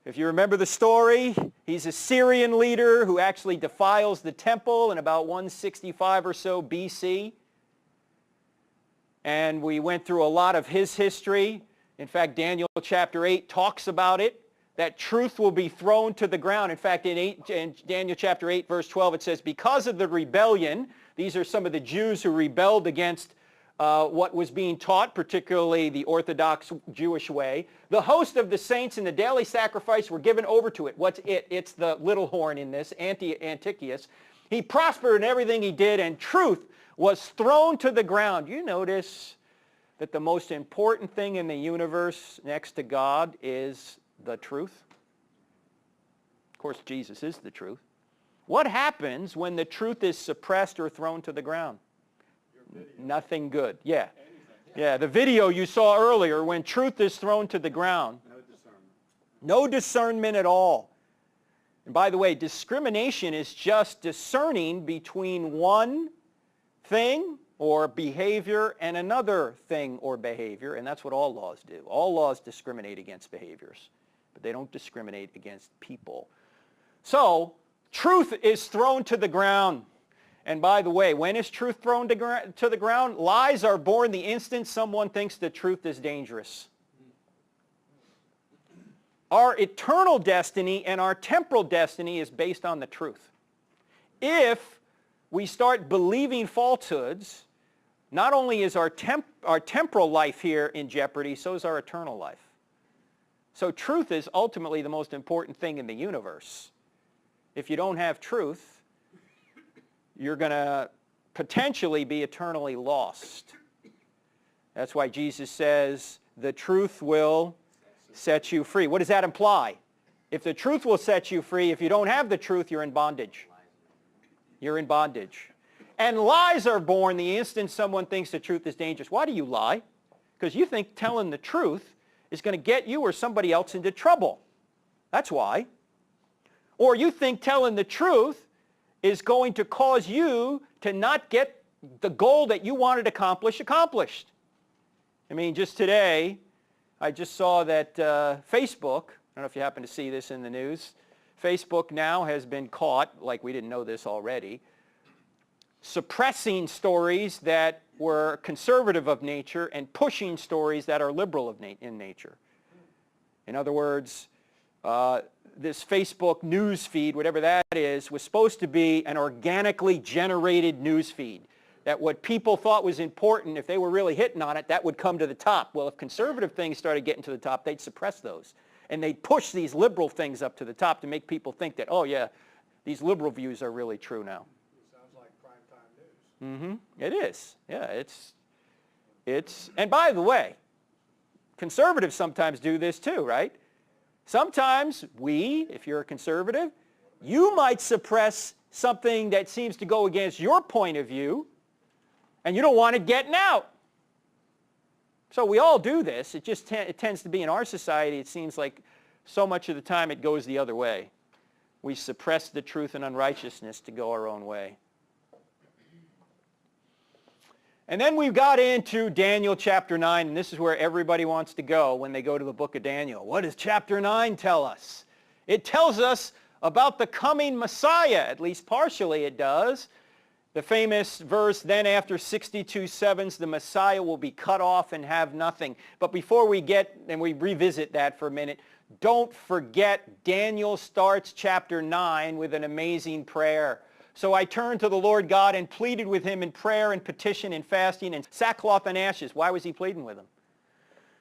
If you remember the story, he's a Syrian leader who actually defiles the temple in about 165 or so BC. And we went through a lot of his history. In fact, Daniel chapter 8 talks about it, that truth will be thrown to the ground. In fact, in Daniel chapter 8, verse 12, it says, because of the rebellion, these are some of the Jews who rebelled against what was being taught, particularly the Orthodox Jewish way, the host of the saints and the daily sacrifice were given over to it. What's it? It's the little horn in this, Antiochus. He prospered in everything he did, and truth was thrown to the ground. You notice that the most important thing in the universe next to God is the truth. Of course, Jesus is the truth. What happens when the truth is suppressed or thrown to the ground? Nothing good. Yeah. Yeah, the video you saw earlier, when truth is thrown to the ground. No discernment at all. And by the way, discrimination is just discerning between one thing or behavior and another thing or behavior, and that's what all laws do. All laws discriminate against behaviors, but they don't discriminate against people. So, truth is thrown to the ground. And by the way, when is truth thrown to the ground? Lies are born the instant someone thinks the truth is dangerous. Our eternal destiny and our temporal destiny is based on the truth. If we start believing falsehoods, not only is our temporal life here in jeopardy, so is our eternal life. So truth is ultimately the most important thing in the universe. If you don't have truth, you're going to potentially be eternally lost. That's why Jesus says, the truth will set you free. What does that imply? If the truth will set you free, if you don't have the truth, you're in bondage. You're in bondage. And lies are born the instant someone thinks the truth is dangerous. Why do you lie? Because you think telling the truth is going to get you or somebody else into trouble. That's why. Or you think telling the truth is going to cause you to not get the goal that you wanted accomplished. I mean, just today, I just saw that Facebook, I don't know if you happen to see this in the news, Facebook now has been caught, like we didn't know this already, suppressing stories that were conservative of nature and pushing stories that are liberal in nature. In other words, this Facebook news feed, whatever that is, was supposed to be an organically generated news feed. That what people thought was important, if they were really hitting on it, that would come to the top. Well, if conservative things started getting to the top, they'd suppress those. And they'd push these liberal things up to the top to make people think that, oh yeah, these liberal views are really true now. Sounds like primetime news. It is. Yeah, it's, and by the way, conservatives sometimes do this too, right? Sometimes if you're a conservative, you might suppress something that seems to go against your point of view, and you don't want it getting out. So we all do this. It tends to be in our society, it seems like so much of the time it goes the other way. We suppress the truth and unrighteousness to go our own way. And then we got into Daniel chapter 9, and this is where everybody wants to go when they go to the book of Daniel. What does chapter 9 tell us? It tells us about the coming Messiah, at least partially it does. The famous verse, then after 62 sevens, the Messiah will be cut off and have nothing. But before we get, and we revisit that for a minute, don't forget Daniel starts chapter 9 with an amazing prayer. So I turned to the Lord God and pleaded with him in prayer and petition and fasting and sackcloth and ashes. Why was he pleading with him?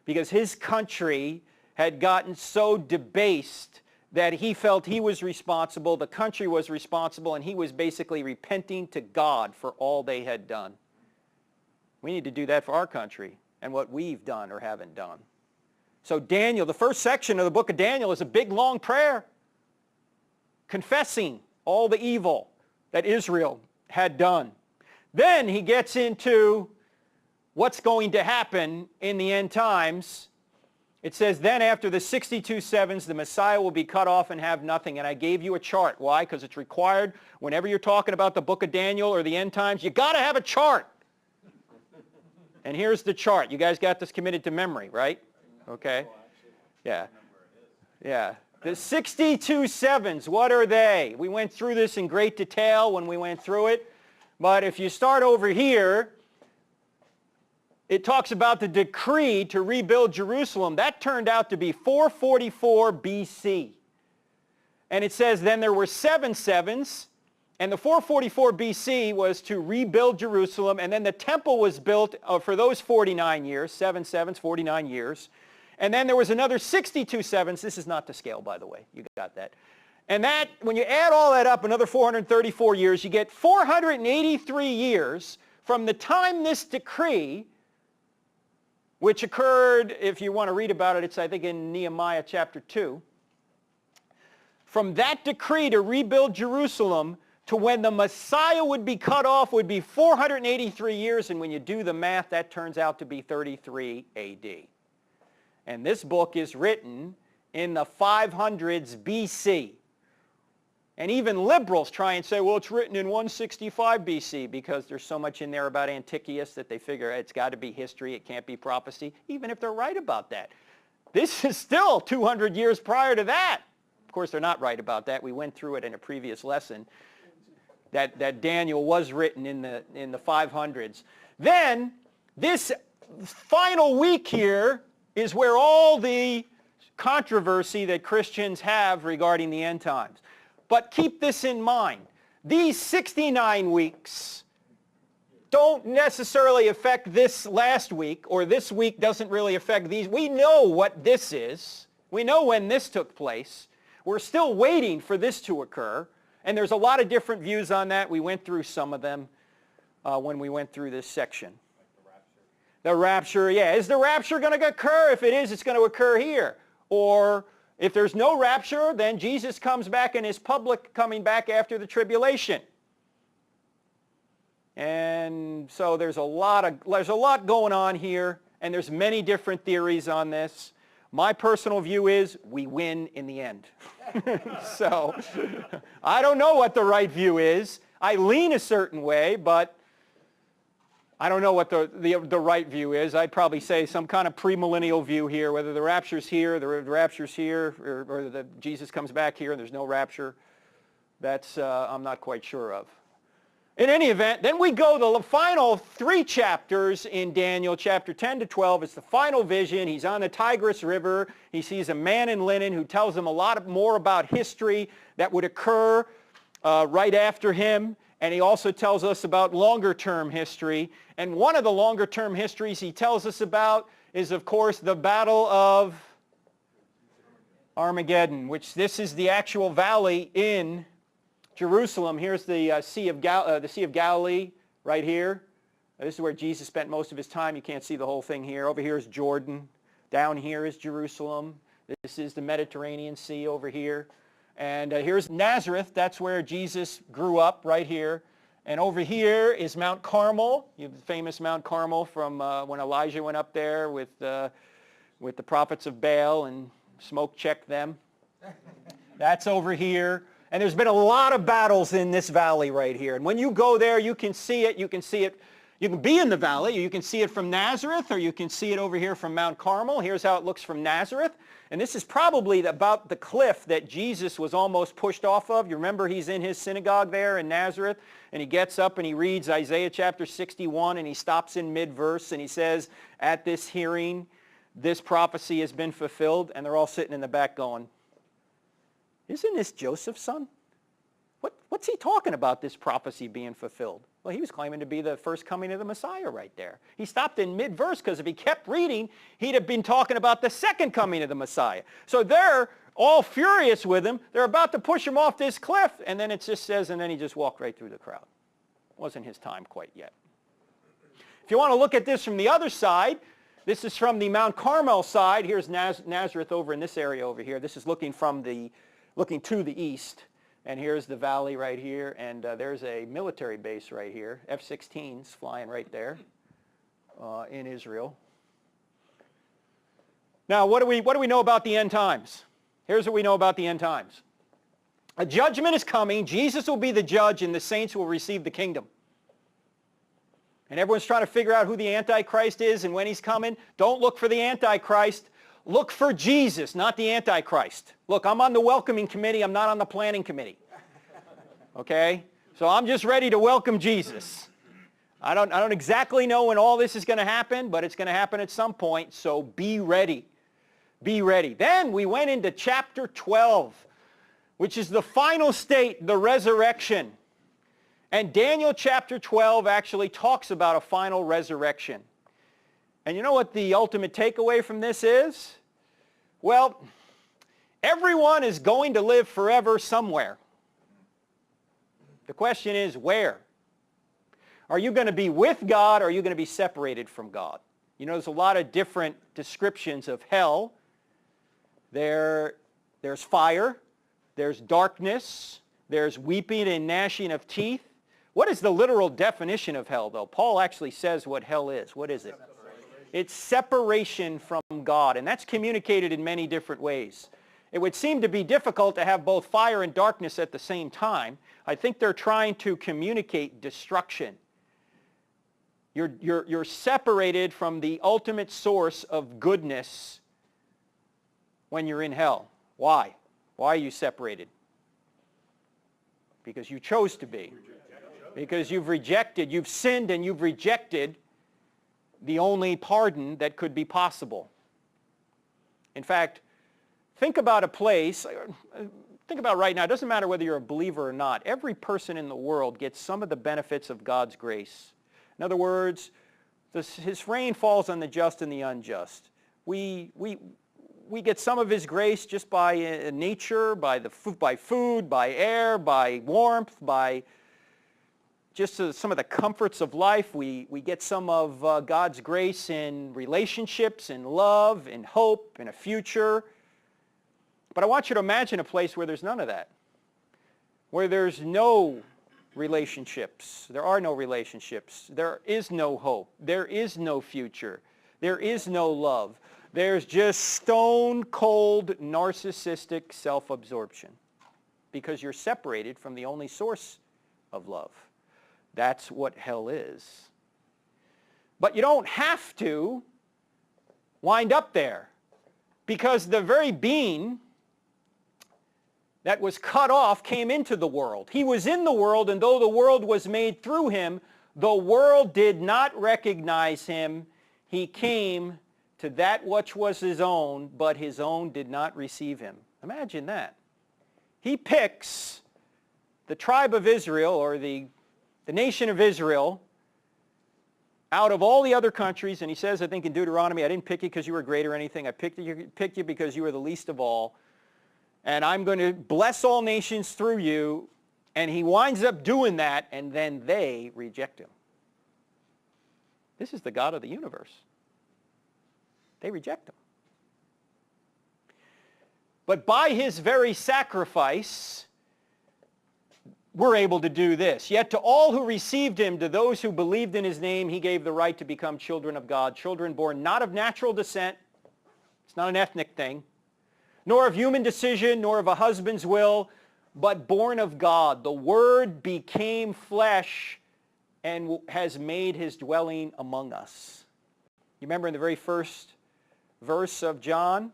Because his country had gotten so debased that he felt he was responsible, the country was responsible, and he was basically repenting to God for all they had done. We need to do that for our country and what we've done or haven't done. So Daniel, the first section of the book of Daniel is a big, long prayer confessing all the evil that Israel had done. Then he gets into what's going to happen in the end times. It says, then after the 62 sevens, the Messiah will be cut off and have nothing. And I gave you a chart. Why? Because it's required whenever you're talking about the book of Daniel or the end times, you got to have a chart. And here's the chart. You guys got this committed to memory, right? Okay. Yeah. Yeah. The 62 sevens, what are they? We went through this in great detail when we went through it. But if you start over here, it talks about the decree to rebuild Jerusalem. That turned out to be 444 BC. And it says then there were 7 sevens, and the 444 BC was to rebuild Jerusalem, and then the temple was built for those 49 years, 7 sevens, 49 years. And then there was another 62 sevens. This is not to scale, by the way. You got that. And that, when you add all that up, another 434 years, you get 483 years from the time this decree, which occurred, if you want to read about it, it's I think in Nehemiah chapter 2. From that decree to rebuild Jerusalem to when the Messiah would be cut off would be 483 years, and when you do the math, that turns out to be 33 AD. And this book is written in the 500s BC. And even liberals try and say, well, it's written in 165 BC because there's so much in there about Antiochus that they figure it's got to be history, it can't be prophecy, even if they're right about that. This is still 200 years prior to that. Of course, they're not right about that. We went through it in a previous lesson, that Daniel was written in the 500s. Then, this final week here is where all the controversy that Christians have regarding the end times. But keep this in mind. These 69 weeks don't necessarily affect this last week, or this week doesn't really affect these. We know what this is. We know when this took place. We're still waiting for this to occur. And there's a lot of different views on that. We went through some of them when we went through this section. The rapture, yeah. Is the rapture going to occur? If it is, it's going to occur here. Or if there's no rapture, then Jesus comes back and is public coming back after the tribulation. And so there's a lot going on here, and there's many different theories on this. My personal view is we win in the end. So I don't know what the right view is. I lean a certain way, but I don't know what the right view is. I'd probably say some kind of premillennial view here, whether the rapture's here, the rapture's here, or the Jesus comes back here and there's no rapture. That's I'm not quite sure of. In any event, then we go to the final 3 chapters in Daniel, chapter 10 to 12. It's the final vision. He's on the Tigris River. He sees a man in linen who tells him a lot more about history that would occur right after him. And he also tells us about longer-term history. And one of the longer-term histories he tells us about is, of course, the Battle of Armageddon, which this is the actual valley in Jerusalem. Here's the Sea of Galilee right here. This is where Jesus spent most of his time. You can't see the whole thing here. Over here is Jordan. Down here is Jerusalem. This is the Mediterranean Sea over here. And here's Nazareth. That's where Jesus grew up, right here. And over here is Mount Carmel. You have the famous Mount Carmel from when Elijah went up there with the prophets of Baal and smoke checked them. That's over here. And there's been a lot of battles in this valley right here. And when you go there, you can see it. You can see it You can be in the valley, or you can see it from Nazareth, or you can see it over here from Mount Carmel. Here's how it looks from Nazareth. And this is probably about the cliff that Jesus was almost pushed off of. You remember he's in his synagogue there in Nazareth, and he gets up and he reads Isaiah chapter 61, and he stops in mid-verse, and he says, at this hearing, this prophecy has been fulfilled. And they're all sitting in the back going, isn't this Joseph's son? What's he talking about, this prophecy being fulfilled? Well, he was claiming to be the first coming of the Messiah right there. He stopped in mid-verse because if he kept reading, he'd have been talking about the second coming of the Messiah. So they're all furious with him. They're about to push him off this cliff, and then it just says, and then he just walked right through the crowd. Wasn't his time quite yet. If you want to look at this from the other side, this is from the Mount Carmel side. Here's Nazareth over in this area over here. This is looking to the east. And here's the valley right here, and there's a military base right here, F-16s flying right there in Israel. Now, what do we know about the end times? Here's what we know about the end times. A judgment is coming. Jesus will be the judge, and the saints will receive the kingdom. And everyone's trying to figure out who the Antichrist is and when he's coming. Don't look for the Antichrist. Look for Jesus, not the Antichrist. Look, I'm on the welcoming committee. I'm not on the planning committee. Okay? So I'm just ready to welcome Jesus. I don't exactly know when all this is going to happen, but it's going to happen at some point, so be ready. Be ready. Then we went into chapter 12, which is the final state, the resurrection. And Daniel chapter 12 actually talks about a final resurrection. And you know what the ultimate takeaway from this is? Well, everyone is going to live forever somewhere. The question is, where? Are you going to be with God, or are you going to be separated from God? You know, there's a lot of different descriptions of hell. There's fire, there's darkness, there's weeping and gnashing of teeth. What is the literal definition of hell, though? Paul actually says what hell is. What is it? It's separation from God, and that's communicated in many different ways. It would seem to be difficult to have both fire and darkness at the same time. I think they're trying to communicate destruction. You're separated from the ultimate source of goodness when you're in hell. Why? Why are you separated? Because you chose to be. Because you've sinned and you've rejected the only pardon that could be possible. In fact, think about a place, think about right now, it doesn't matter whether you're a believer or not, every person in the world gets some of the benefits of God's grace. In other words, his rain falls on the just and the unjust. We get some of his grace just by nature, by food, by air, by warmth, by just some of the comforts of life. We get some of God's grace in relationships, in love, in hope, in a future. But I want you to imagine a place where there's none of that, where there's no relationships. There are no relationships. There is no hope. There is no future. There is no love. There's just stone-cold, narcissistic self-absorption because you're separated from the only source of love. That's what hell is. But you don't have to wind up there, because the very being that was cut off came into the world. He was in the world, and though the world was made through him, the world did not recognize him. He came to that which was his own, but his own did not receive him. Imagine that. He picks the tribe of Israel, or the nation of Israel, out of all the other countries, and he says, I think in Deuteronomy, I didn't pick you because you were great or anything. I picked you because you were the least of all. And I'm going to bless all nations through you. And he winds up doing that, and then they reject him. This is the God of the universe. They reject him. But by his very sacrifice, we're able to do this. Yet to all who received him, to those who believed in his name, he gave the right to become children of God, children born not of natural descent. It's not an ethnic thing. Nor of human decision, nor of a husband's will, but born of God. The Word became flesh and has made his dwelling among us. You remember in the very first verse of John?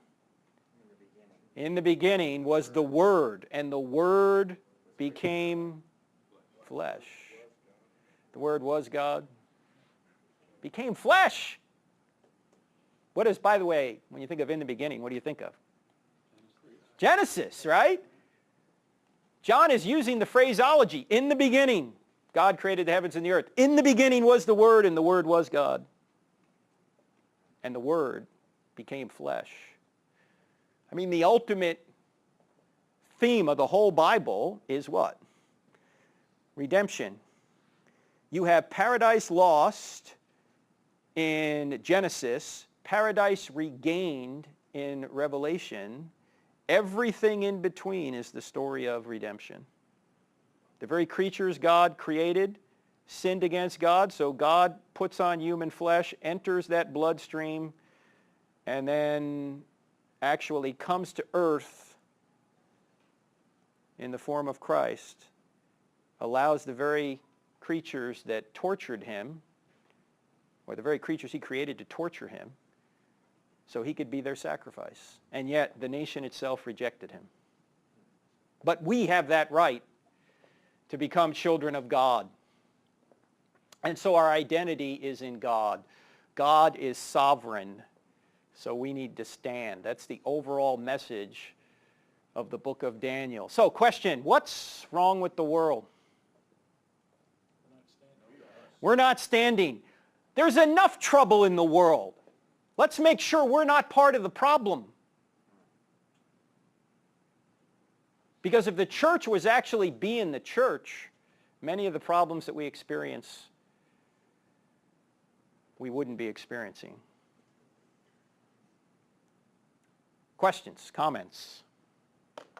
In the beginning was the Word, and the Word became flesh. The Word was God. Became flesh. What is, by the way, when you think of in the beginning, what do you think of? Genesis, right? John is using the phraseology, in the beginning, God created the heavens and the earth. In the beginning was the Word, and the Word was God. And the Word became flesh. I mean, the ultimate theme of the whole Bible is what? Redemption. You have paradise lost in Genesis, paradise regained in Revelation. Everything in between is the story of redemption. The very creatures God created sinned against God, so God puts on human flesh, enters that bloodstream, and then actually comes to earth in the form of Christ, allows the very creatures that tortured him, or the very creatures he created to torture him, so he could be their sacrifice. And yet the nation itself rejected him. But we have that right to become children of God. And so our identity is in God. God is sovereign. So we need to stand. That's the overall message of the book of Daniel. So question, what's wrong with the world? We're not standing. There's enough trouble in the world. Let's make sure we're not part of the problem. Because if the church was actually being the church, many of the problems that we experience, we wouldn't be experiencing. Questions, comments,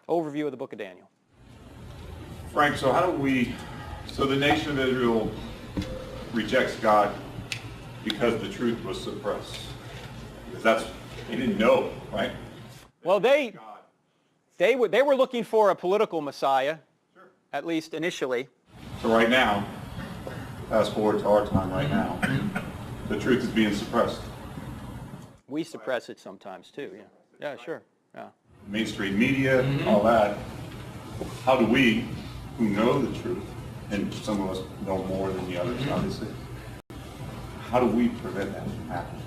overview of the book of Daniel. Frank, so so the nation of Israel rejects God because the truth was suppressed. Because they didn't know, right? Well, they were looking for a political Messiah, at least initially. So right now, fast forward to our time right now, the truth is being suppressed. We suppress it sometimes too, yeah. Yeah, sure. Yeah. Mainstream media, all that. How do we, who know the truth, and some of us know more than the others, obviously, how do we prevent that from happening?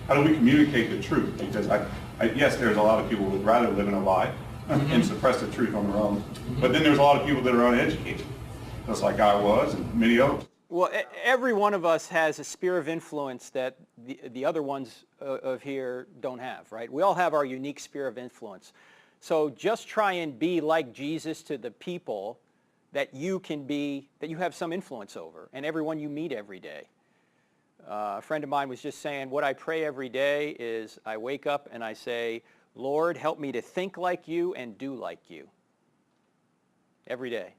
How do we communicate the truth? Because yes, there's a lot of people who would rather live in a lie and suppress the truth on their own. But then there's a lot of people that are uneducated, just like I was and many others. Well, every one of us has a sphere of influence that the other ones of here don't have, right? We all have our unique sphere of influence. So just try and be like Jesus to the people that you have some influence over, and everyone you meet every day. A friend of mine was just saying, what I pray every day is I wake up and I say, Lord, help me to think like you and do like you. Every day.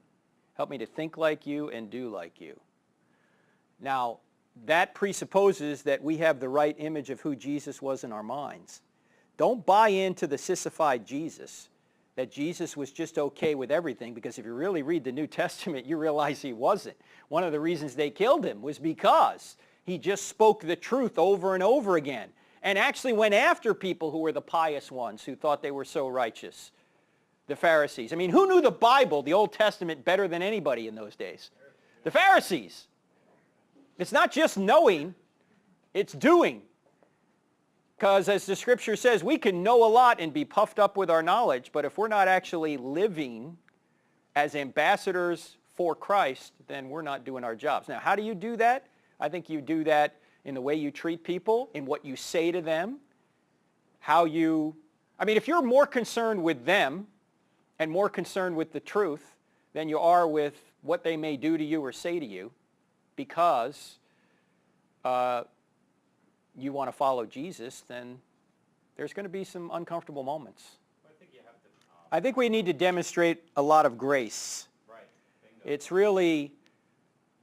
Help me to think like you and do like you. Now, that presupposes that we have the right image of who Jesus was in our minds. Don't buy into the sissified Jesus, that Jesus was just okay with everything, because if you really read the New Testament, you realize he wasn't. One of the reasons they killed him was because he just spoke the truth over and over again, and actually went after people who were the pious ones who thought they were so righteous, the Pharisees. I mean, who knew the Bible, the Old Testament, better than anybody in those days? The Pharisees. It's not just knowing, it's doing. Because as the scripture says, we can know a lot and be puffed up with our knowledge, but if we're not actually living as ambassadors for Christ, then we're not doing our jobs. Now, how do you do that? I think you do that in the way you treat people, in what you say to them, if you're more concerned with them and more concerned with the truth than you are with what they may do to you or say to you, because you want to follow Jesus, then there's going to be some uncomfortable moments. I think we need to demonstrate a lot of grace. Right. It's really,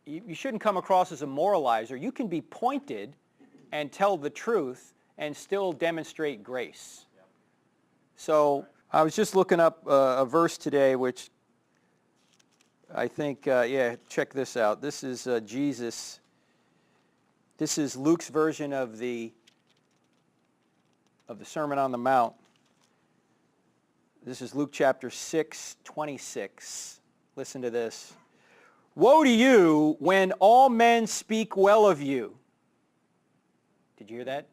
you shouldn't come across as a moralizer. You can be pointed and tell the truth and still demonstrate grace. Yep. So I was just looking up a verse today which I think, yeah, check this out. This is Jesus. This is Luke's version of the Sermon on the Mount. This is Luke chapter 6:26. Listen to this. Woe to you when all men speak well of you. Did you hear that?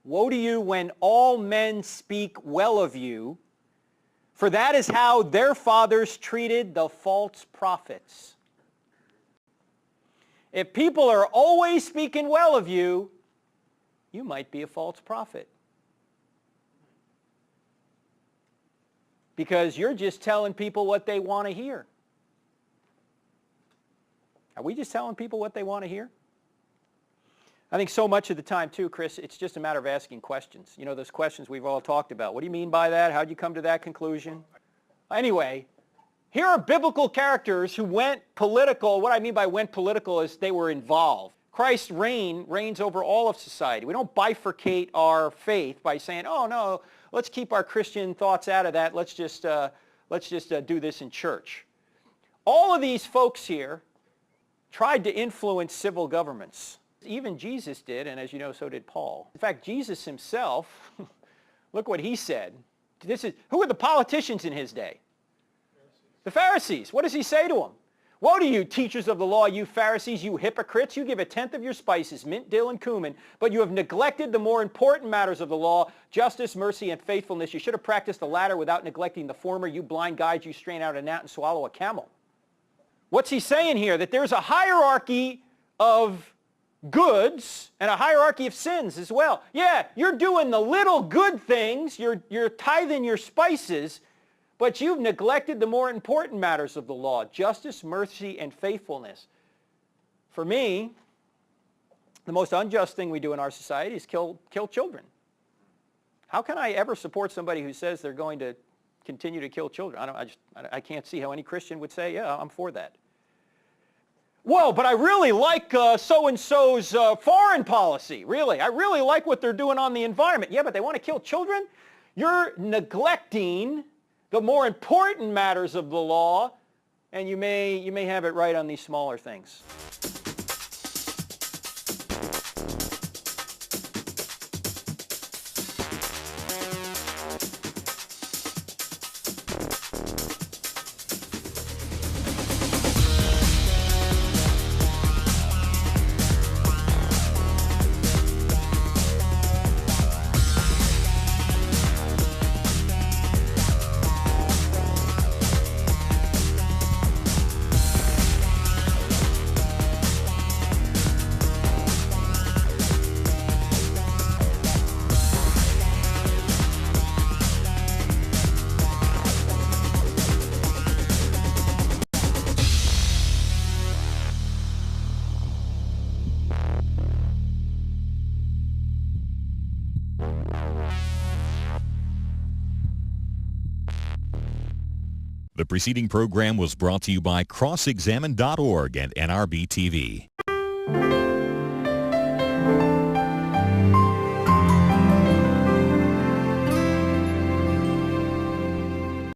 Woe to you when all men speak well of you, for that is how their fathers treated the false prophets. If people are always speaking well of you, you might be a false prophet. Because you're just telling people what they want to hear. Are we just telling people what they want to hear? I think so much of the time, too, Chris, it's just a matter of asking questions. You know, those questions we've all talked about. What do you mean by that? How'd you come to that conclusion? Anyway, here are biblical characters who went political. What I mean by went political is they were involved. Christ's reign reigns over all of society. We don't bifurcate our faith by saying, oh, no, let's keep our Christian thoughts out of that. Let's just do this in church. All of these folks here tried to influence civil governments. Even Jesus did, and as you know, so did Paul. In fact, Jesus himself, look what he said. Who were the politicians in his day? The Pharisees. What does he say to them? Woe to you, teachers of the law, you Pharisees, you hypocrites! You give a tenth of your spices, mint, dill, and cumin, but you have neglected the more important matters of the law, justice, mercy, and faithfulness. You should have practiced the latter without neglecting the former. You blind guides, you strain out a gnat and swallow a camel. What's he saying here? That there's a hierarchy of goods and a hierarchy of sins as well. Yeah, you're doing the little good things, you're tithing your spices, but you've neglected the more important matters of the law, justice, mercy, and faithfulness. For me, the most unjust thing we do in our society is kill children. How can I ever support somebody who says they're going to continue to kill children? I can't see how any Christian would say, yeah, I'm for that. Whoa, but I really like so-and-so's foreign policy, really. I really like what they're doing on the environment. Yeah, but they want to kill children? You're neglecting the more important matters of the law, and you may have it right on these smaller things. The preceding program was brought to you by crossexamine.org and NRB TV.